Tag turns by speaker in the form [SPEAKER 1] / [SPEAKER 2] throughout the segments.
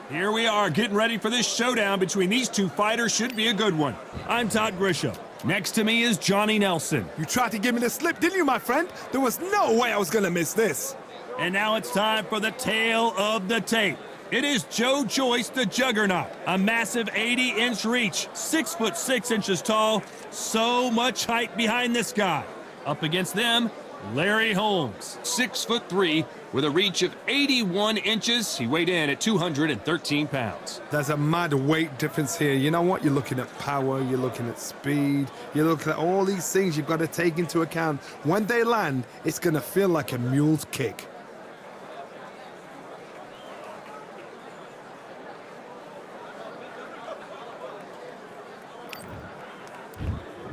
[SPEAKER 1] Here we are, getting ready for this showdown between these two fighters. Should be a good one. I'm Todd Grisham. Next to me is Johnny Nelson.
[SPEAKER 2] You tried to give me the slip, didn't you, my friend? There was no way I was gonna miss this.
[SPEAKER 1] And now it's time for the tale of the tape. It is Joyce, the Juggernaut. A massive 80-inch reach, 6'6" tall. So much height behind this guy. Up against them, Larry Holmes.
[SPEAKER 3] 6'3", with a reach of 81 inches. He weighed in at 213 pounds.
[SPEAKER 2] There's a mad weight difference here. You know what? You're looking at power, you're looking at speed, you're looking at all these things you've got to take into account. When they land, it's going to feel like a mule's kick.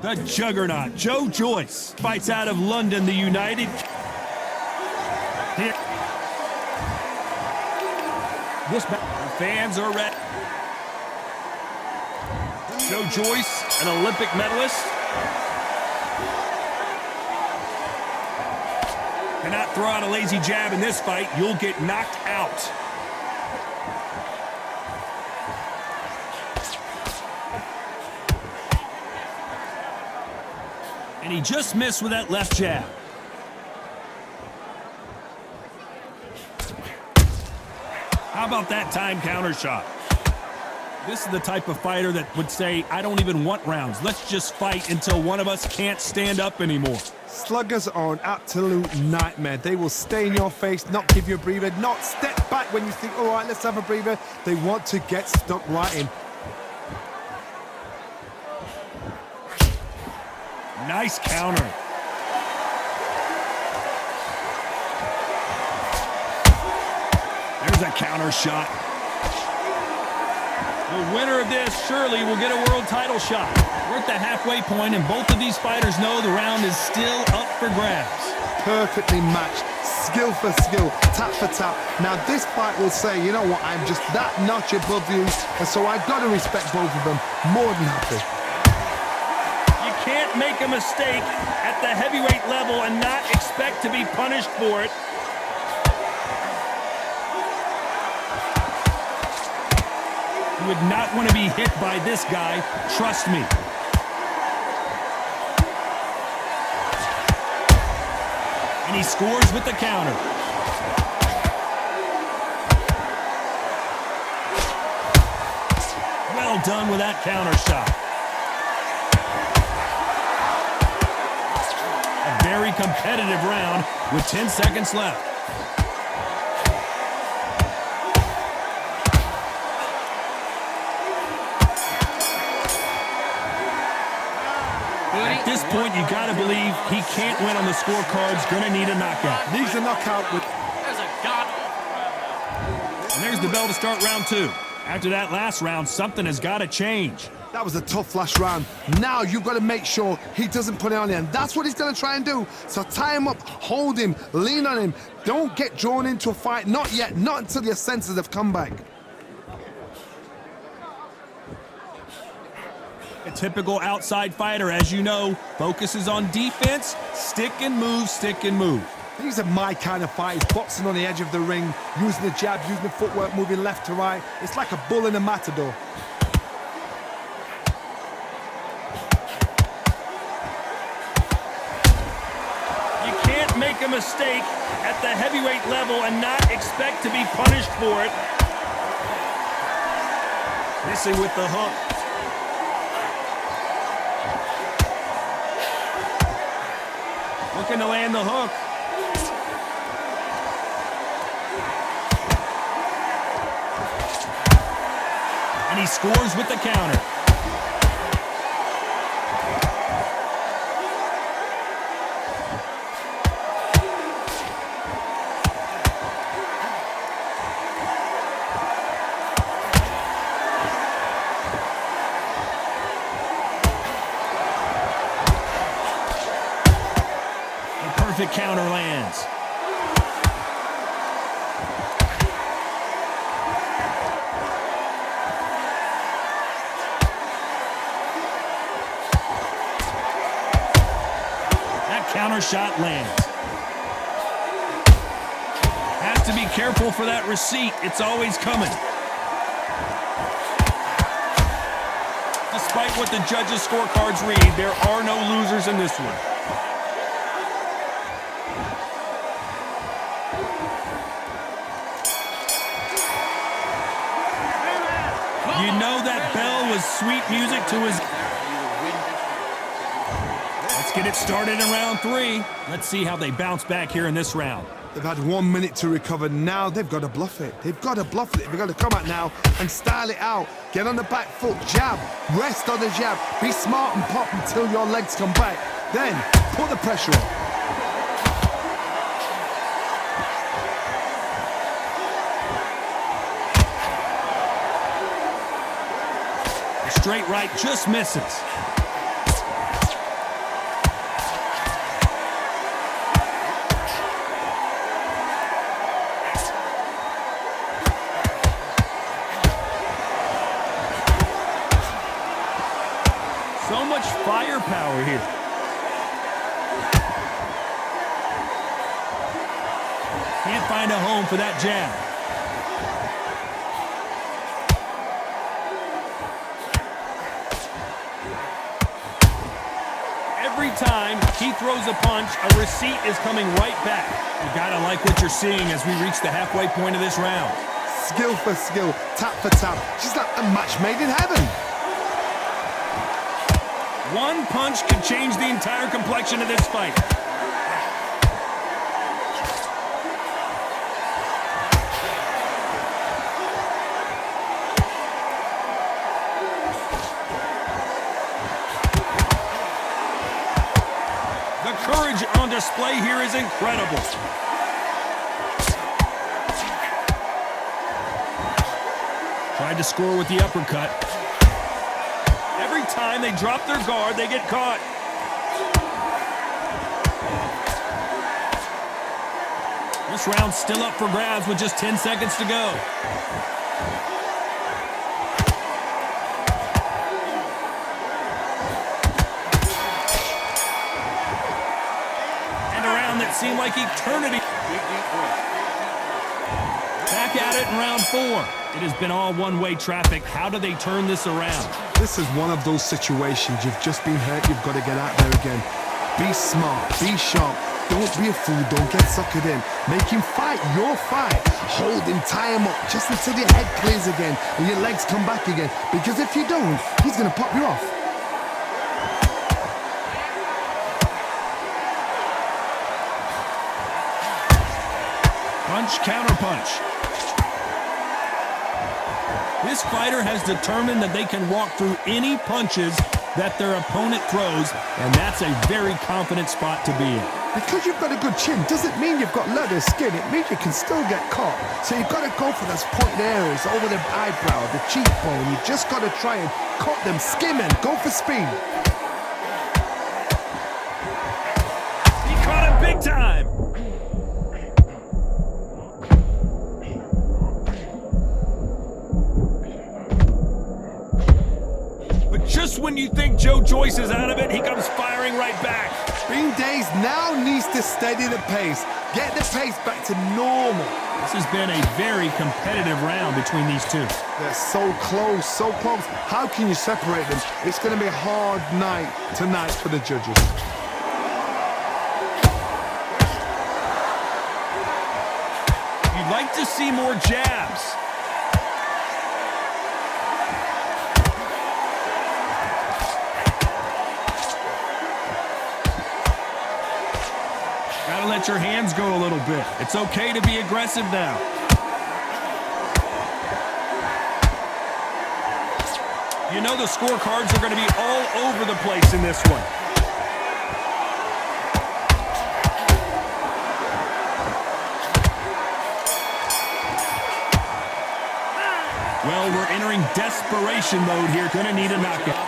[SPEAKER 1] The Juggernaut, Joyce, fights out of London, the United. Here. The fans are ready. Joyce, an Olympic medalist. Cannot throw out a lazy jab in this fight. You'll get knocked out. And he just missed with that left jab. How about that time counter shot? This is the type of fighter that would say, I don't even want rounds. Let's just fight until one of us can't stand up anymore.
[SPEAKER 2] Sluggers are an absolute nightmare. They will stay in your face, not give you a breather, not step back when you think, all right, let's have a breather. They want to get stuck right in.
[SPEAKER 1] Nice counter. There's a counter shot. The winner of this surely will get a world title shot. We're at the halfway point, and both of these fighters know the round is still up for grabs.
[SPEAKER 2] Perfectly matched, skill for skill, tap for tap. Now this fight will say, you know what, I'm just that notch above you, and so I've got to respect both of them more than happy.
[SPEAKER 1] Can't make a mistake at the heavyweight level and not expect to be punished for it. You would not want to be hit by this guy, trust me. And he scores with the counter. Well done with that counter shot. Very competitive round with 10 seconds left. At this point, you got to believe he can't win on the scorecards. Going to need a knockout.
[SPEAKER 2] Needs a knockout with...
[SPEAKER 1] And there's the bell to start round two. After that last round, something has got to change.
[SPEAKER 2] That was a tough last round. Now you've got to make sure he doesn't put it on you, and that's what he's going to try and do. So tie him up, hold him, lean on him. Don't get drawn into a fight. Not yet. Not until your senses have come back.
[SPEAKER 1] A typical outside fighter, as you know, focuses on defense, stick and move, stick and move.
[SPEAKER 2] These are my kind of fighters, boxing on the edge of the ring, using the jab, using the footwork, moving left to right. It's like a bull in a matador.
[SPEAKER 1] Make a mistake at the heavyweight level and not expect to be punished for it. Missing with the hook. Looking to land the hook. And he scores with the counter. Perfect counter lands. That counter shot lands. Has to be careful for that receipt. It's always coming. Despite what the judges' scorecards read, there are no losers in this one. You know that bell was sweet music to his... Let's get it started in round 3. Let's see how they bounce back here in this round.
[SPEAKER 2] They've had 1 minute to recover. Now they've got to bluff it. They've got to bluff it. They've got to come out now and style it out. Get on the back foot, jab, rest on the jab. Be smart and pop until your legs come back. Then put the pressure on.
[SPEAKER 1] The straight right just misses. So much firepower here. Can't find a home for that jab. Every time he throws a punch, a receipt is coming right back. You gotta like what you're seeing as we reach the halfway point of this round.
[SPEAKER 2] Skill for skill, tap for tap. She's like a match made in heaven.
[SPEAKER 1] One punch could change the entire complexion of this fight. The courage on display here is incredible. Tried to score with the uppercut. Every time they drop their guard, they get caught. This round's still up for grabs with just 10 seconds to go. And a round that seemed like eternity. Back at it in round 4. It has been all one-way traffic. How do they turn this around?
[SPEAKER 2] This is one of those situations. You've just been hurt. You've got to get out there again. Be smart. Be sharp. Don't be a fool. Don't get suckered in. Make him fight your fight. Hold him. Tie him up just until your head clears again and your legs come back again. Because if you don't, he's going to pop you off.
[SPEAKER 1] Punch, counter punch. This fighter has determined that they can walk through any punches that their opponent throws, and that's a very confident spot to be in.
[SPEAKER 2] Because you've got a good chin doesn't mean you've got leather skin. It means you can still get caught. So you've got to go for those pointed areas over the eyebrow, the cheekbone. You've just got to try and cut them, skim and go for speed.
[SPEAKER 1] He caught him big time. Just when you think Joe Joyce is out of it, he comes firing right back.
[SPEAKER 2] Bean Days now needs to steady the pace. Get the pace back to normal.
[SPEAKER 1] This has been a very competitive round between these two.
[SPEAKER 2] They're so close, so close. How can you separate them? It's going to be a hard night tonight for the judges.
[SPEAKER 1] You'd like to see more jabs. Gotta let your hands go a little bit. It's okay to be aggressive now. You know the scorecards are going to be all over the place in this one. Well, we're entering desperation mode here. Gonna need a knockout.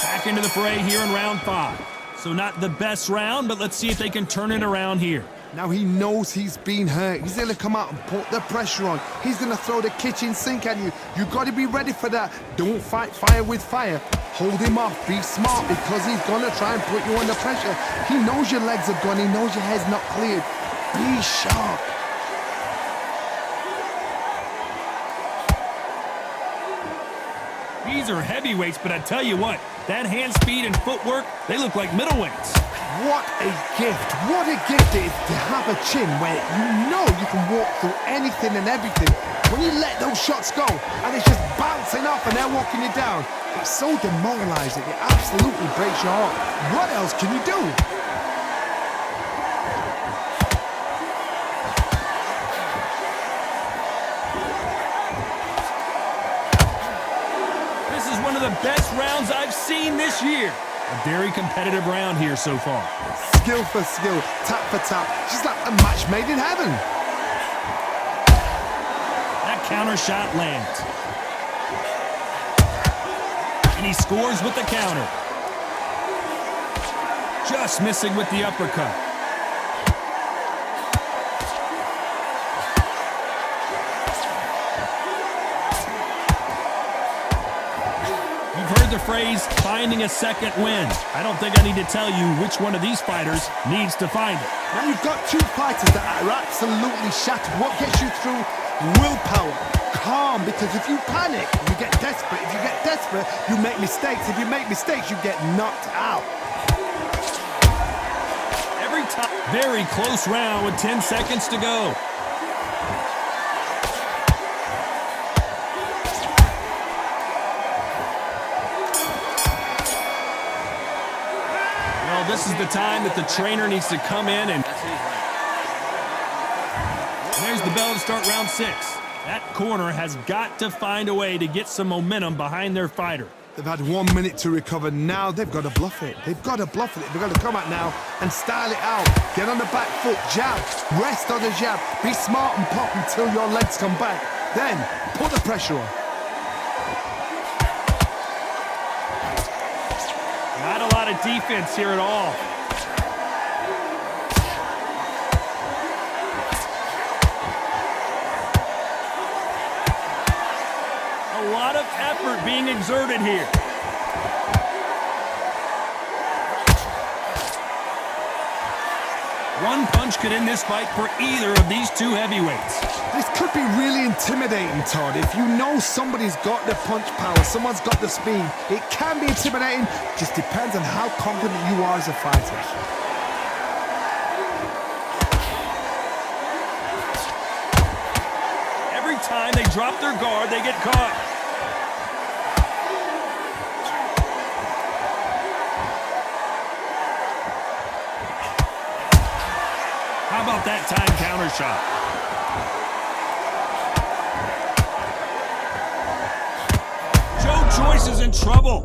[SPEAKER 1] Back into the fray here in round 5. So not the best round, but let's see if they can turn it around here.
[SPEAKER 2] Now he knows he's been hurt. He's going to come out and put the pressure on. He's going to throw the kitchen sink at you. You've got to be ready for that. Don't fight fire with fire. Hold him off. Be smart because he's going to try and put you under pressure. He knows your legs are gone. He knows your head's not cleared. Be sharp.
[SPEAKER 1] These are heavyweights, but I tell you what, that hand speed and footwork, they look like middleweights.
[SPEAKER 2] What a gift. What a gift it is to have a chin where you know you can walk through anything and everything. When you let those shots go and it's just bouncing off and they're walking you down, it's so demoralizing. It absolutely breaks your heart. What else can you do?
[SPEAKER 1] This is one of the best rounds I've seen this year. A very competitive round here so far.
[SPEAKER 2] Skill for skill, tap for tap. Just like a match made in heaven.
[SPEAKER 1] That counter shot lands. And he scores with the counter. Just missing with the uppercut. The phrase, finding a second win. I don't think I need to tell you which one of these fighters needs to find it.
[SPEAKER 2] Now you've got two fighters that are absolutely shattered. What gets you through? Willpower, calm, because if you panic, you get desperate. If you get desperate, you make mistakes. If you make mistakes, you get knocked out.
[SPEAKER 1] Every time, very close round with 10 seconds to go. This is the time that the trainer needs to come in and there's the bell to start round 6. That corner has got to find a way to get some momentum behind their fighter.
[SPEAKER 2] They've had 1 minute to recover. Now they've got to bluff it. They've got to bluff it. They've got to come out now and style it out. Get on the back foot, jab, rest on the jab. Be smart and pop until your legs come back. Then put the pressure on.
[SPEAKER 1] Not a lot of defense here at all. A lot of effort being exerted here. One punch could end this fight for either of these two heavyweights.
[SPEAKER 2] This could be really intimidating, Todd. If you know somebody's got the punch power, someone's got the speed, it can be intimidating. Just depends on how confident you are as a fighter.
[SPEAKER 1] Every time they drop their guard, they get caught. How about that time counter shot? Joyce is in trouble.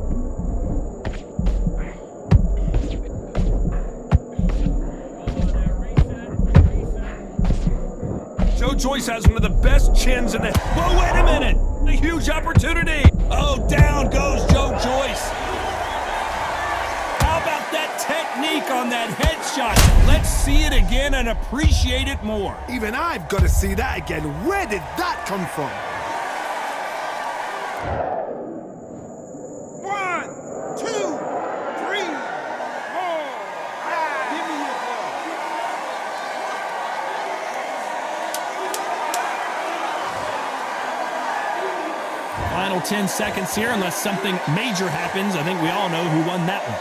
[SPEAKER 1] Joyce has one of the best chins in the... Whoa, wait a minute! A huge opportunity! Oh, down goes Joyce. How about that technique on that headshot? Let's see it again and appreciate it more.
[SPEAKER 2] Even I've got to see that again. Where did that come from?
[SPEAKER 1] Final 10 seconds here, unless something major happens. I think we all know who won that one.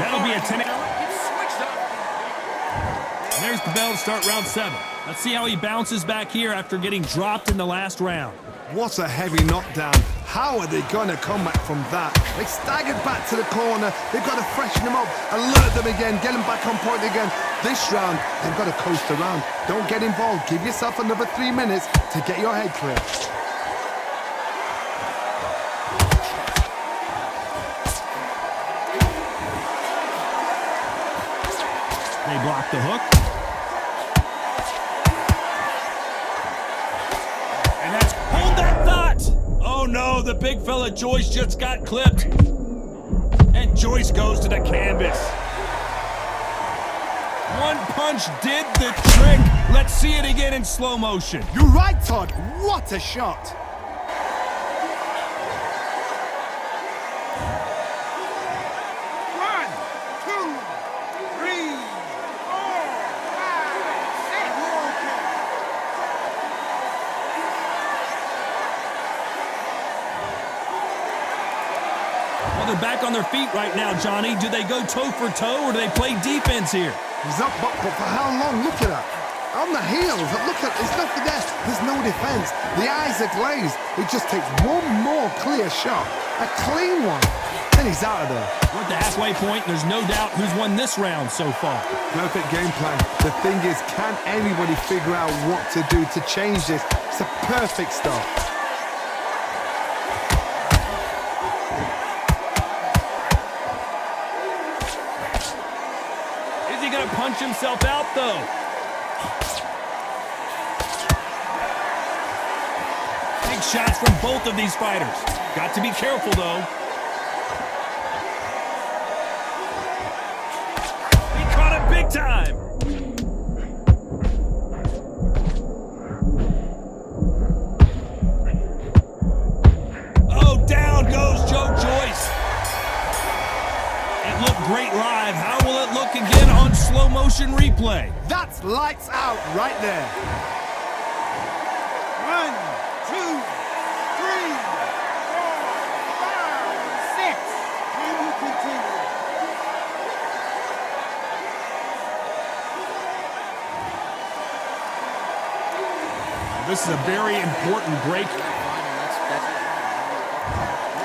[SPEAKER 1] That'll be a 10. There's the bell to start round 7. Let's see how he bounces back here after getting dropped in the last round.
[SPEAKER 2] What a heavy knockdown. How are they going to come back from that? They staggered back to the corner. They've got to freshen them up, alert them again, get them back on point again. This round, they've got to coast around. Don't get involved. Give yourself another 3 minutes to get your head clear.
[SPEAKER 1] They block the hook. And that's... Hold that thought! Oh no, the big fella Joyce just got clipped. And Joyce goes to the canvas. One punch did the trick. Let's see it again in slow motion.
[SPEAKER 2] You're right, Todd. What a shot.
[SPEAKER 1] Well, they're back on their feet right now, Johnny. Do they go toe for toe or do they play defense here?
[SPEAKER 2] He's up, but for how long? Look at that. On the heels, look at, there's nothing there. There's no defense. The eyes are glazed. It just takes one more clear shot. A clean one. And he's out of there.
[SPEAKER 1] We're at the halfway point. There's no doubt who's won this round so far.
[SPEAKER 2] Perfect game plan. The thing is, can anybody figure out what to do to change this? It's a perfect start.
[SPEAKER 1] Is he going to punch himself out, though? Big shots from both of these fighters. Got to be careful, though. He caught it big time. Oh, down goes Joe Joyce. It looked great live. How will it look again on slow motion replay?
[SPEAKER 2] That's lights out right there.
[SPEAKER 4] 1, 2, 3, 4, 5, 6. Can you continue?
[SPEAKER 1] This is a very important break.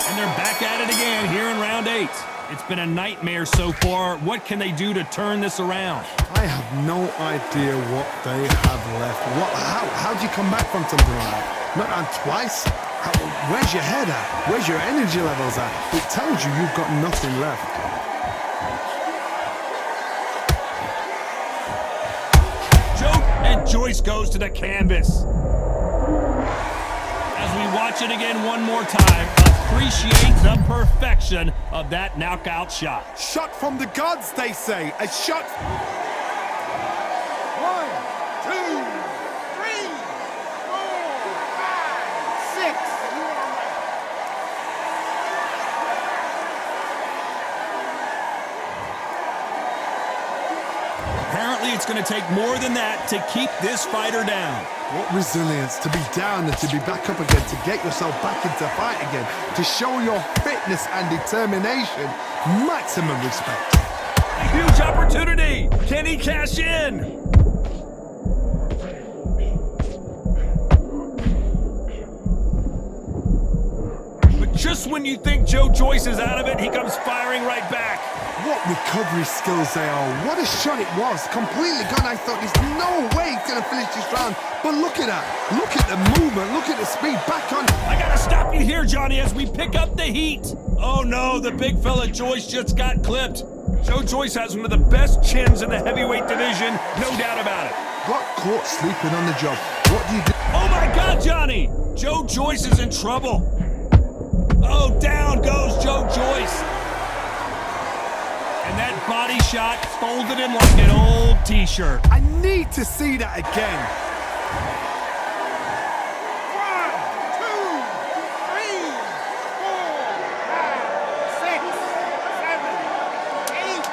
[SPEAKER 1] And they're back at it again here in round 8. It's been a nightmare so far. What can they do to turn this around?
[SPEAKER 2] I have no idea what they have left. How do you come back from something like that? Not on twice? Where's your head at? Where's your energy levels at? It tells you you've got nothing left.
[SPEAKER 1] Joe and Joyce goes to the canvas. As we watch it again one more time, appreciate the perfection of that knockout shot.
[SPEAKER 2] Shot from the gods, they say. A shot.
[SPEAKER 4] 1, 2, 3, 4, 5, 6.
[SPEAKER 1] Apparently, it's going to take more than that to keep this fighter down.
[SPEAKER 2] What resilience to be down and to be back up again, to get yourself back into fight again, to show your fitness and determination. Maximum respect.
[SPEAKER 1] A huge opportunity. Can he cash in? But just when you think Joe Joyce is out of it, he comes firing right back.
[SPEAKER 2] What recovery skills they are. What a shot it was. Completely gone. I thought there's no way he's going to finish this round. But look at that. Look at the movement. Look at the speed. Back on.
[SPEAKER 1] I got to stop you here, Johnny, as we pick up the heat. Oh, no. The big fella Joyce just got clipped. Joe Joyce has one of the best chins in the heavyweight division. No doubt about it.
[SPEAKER 2] Got caught sleeping on the job. What do you do?
[SPEAKER 1] Oh, my God, Johnny. Joe Joyce is in trouble. Oh, down goes Joe Joyce. And that body shot folded him like an old T-shirt.
[SPEAKER 2] I need to see that again.
[SPEAKER 4] 1, 2, 3, 4, 5, 6, 7, 8,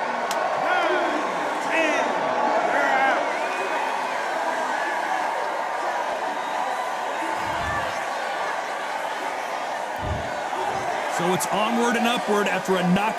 [SPEAKER 4] 9, 10. You're out.
[SPEAKER 1] So it's onward and upward after a knock.